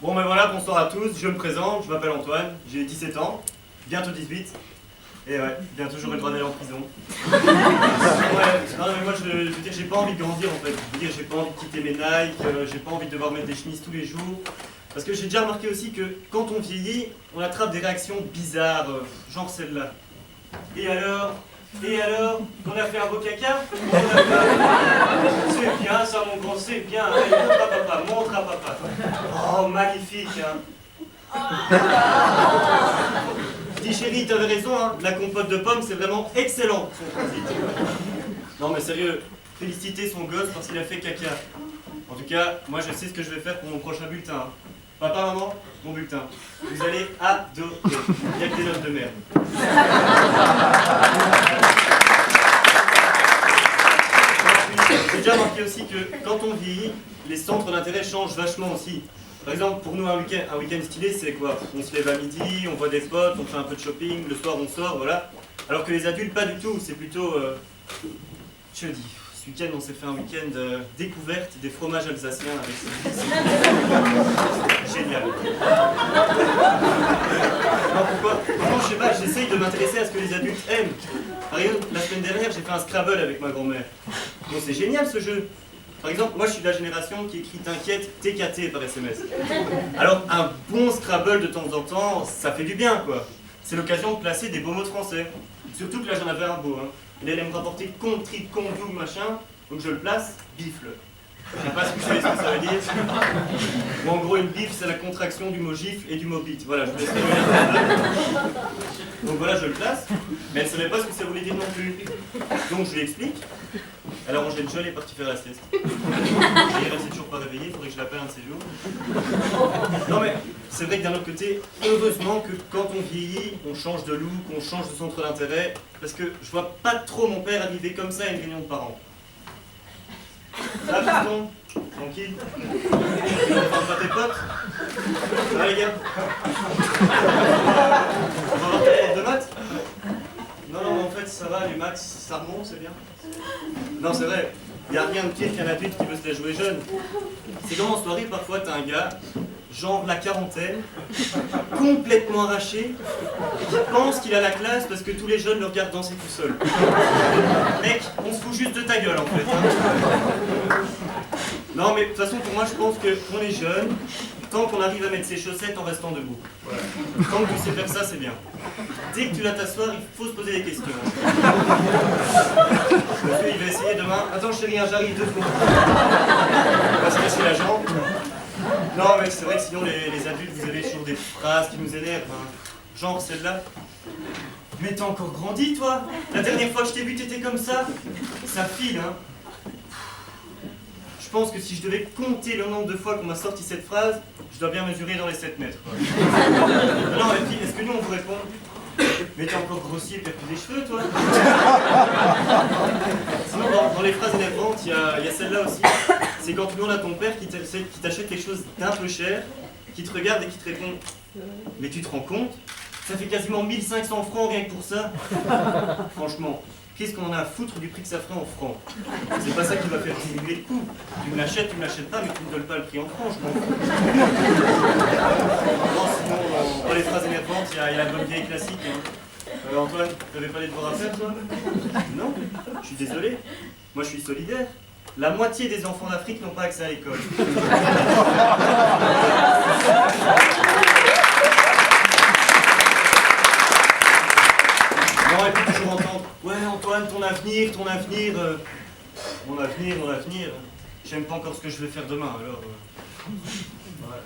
Bon ben voilà, bonsoir à tous, je me présente, je m'appelle Antoine, j'ai 17 ans, bientôt 18, et ouais, bientôt j'aurai le droit d'aller en prison. Ouais, non mais moi je veux dire, j'ai pas envie de grandir en fait, je veux dire, j'ai pas envie de quitter mes Nike, j'ai pas envie de devoir mettre des chemises tous les jours, parce que j'ai déjà remarqué aussi que quand on vieillit, on attrape des réactions bizarres, genre celle-là. Et alors, on a fait un beau caca? C'est bien ça mon grand, c'est bien, allez, montre à papa, montre à papa. Oh, magnifique, hein. Je dis chérie, t'avais raison, hein, la compote de pommes c'est vraiment excellent, son transit. Non mais sérieux, féliciter son gosse parce qu'il a fait caca. En tout cas, moi je sais ce que je vais faire pour mon prochain bulletin. Hein. Papa, maman, mon bulletin. Vous allez adorer. Il n'y a que des notes de merde. J'ai déjà remarqué aussi que quand on vieillit, les centres d'intérêt changent vachement aussi. Par exemple, pour nous, un week-end stylé, c'est quoi? On se lève à midi, on voit des potes, on fait un peu de shopping, le soir on sort, voilà. Alors que les adultes, pas du tout, c'est plutôt... je dis, ce week-end, on s'est fait un week-end découverte des fromages alsaciens avec ce... Génial. Non, pourquoi? Non, je sais pas, j'essaye de m'intéresser à ce que les adultes aiment. Par exemple, la semaine dernière, j'ai fait un Scrabble avec ma grand-mère. Bon, c'est génial ce jeu. Par exemple, moi je suis de la génération qui écrit t'inquiète TKT par SMS. Alors un bon Scrabble de temps en temps, ça fait du bien quoi. C'est l'occasion de placer des beaux mots de français. Surtout que là j'en avais un beau. Hein. Il allait me rapporter con, trip, con, double, machin. Donc je le place, bifle. Je sais pas si vous savez ce que ça veut dire. Bon, en gros, une bifle, c'est la contraction du mot gifle et du mot bite. Voilà, je vous laisse revenir. Donc voilà, je le place. Mais elle ne savait pas ce que ça voulait dire non plus. Donc je lui explique. Elle a rangé le jeu, elle est partie faire la sieste. Et elle s'est toujours pas réveillée, il faudrait que je l'appelle un de ces jours. Non mais, c'est vrai que d'un autre côté, heureusement que quand on vieillit, on change de look, on change de centre d'intérêt. Parce que je vois pas trop mon père arriver comme ça à une réunion de parents. Ça va, piston? Tranquille? Tu rencontres pas tes potes? Ça va les gars? On va voir tes de maths? Non, mais en fait ça va, les maths, ça remonte, c'est bien. Non, c'est vrai, il n'y a rien de pire qu'un adulte qui veut se la jouer jeune. C'est comme en soirée, parfois t'as un gars, genre la quarantaine, complètement arraché, qui pense qu'il a la classe parce que tous les jeunes le regardent danser tout seul. Mec, on se fout juste de ta gueule en fait. Hein. Non mais de toute façon pour moi je pense que qu'on est jeune, tant qu'on arrive à mettre ses chaussettes en restant debout. Voilà. Tant que tu sais faire ça, c'est bien. Dès que tu vas t'asseoir, il faut se poser des questions. Parce qu'il va essayer demain. Attends chérie, j'arrive 2 secondes. On va se casser la jambe. Non mais c'est vrai que sinon les adultes, vous avez toujours des phrases qui nous énervent. Hein. Genre celle-là. Mais t'as encore grandi toi? La dernière fois que je t'ai vu, t'étais comme ça. Ça file, hein. Je pense que si je devais compter le nombre de fois qu'on m'a sorti cette phrase, je dois bien mesurer dans les 7 mètres. Quoi. Non, et puis, est-ce que nous on vous répond? Mais t'es encore grossier et perdu des cheveux, toi? Sinon, dans les phrases énervantes, il y a celle-là aussi. C'est quand tu demandes à ton père qui t'achète quelque chose d'un peu cher, qui te regarde et qui te répond « Mais tu te rends compte? Ça fait quasiment 1500 francs rien que pour ça. » Franchement. Qu'est-ce qu'on en a à foutre du prix que ça ferait en francs? C'est pas ça qui va faire diminuer le coût. Tu me l'achètes pas, mais tu me donnes pas le prix en francs, je m'en fous. Non, sinon, dans les phrases énervantes, il y a la bonne vieille classique. Hein. Antoine, t'avais pas les devoirs à faire, toi? Non, je suis désolé. Moi, je suis solidaire. La moitié des enfants d'Afrique n'ont pas accès à l'école. Non, et puis toujours entendre « Ouais, Antoine, ton avenir, mon avenir, j'aime pas encore ce que je vais faire demain, alors... Ouais.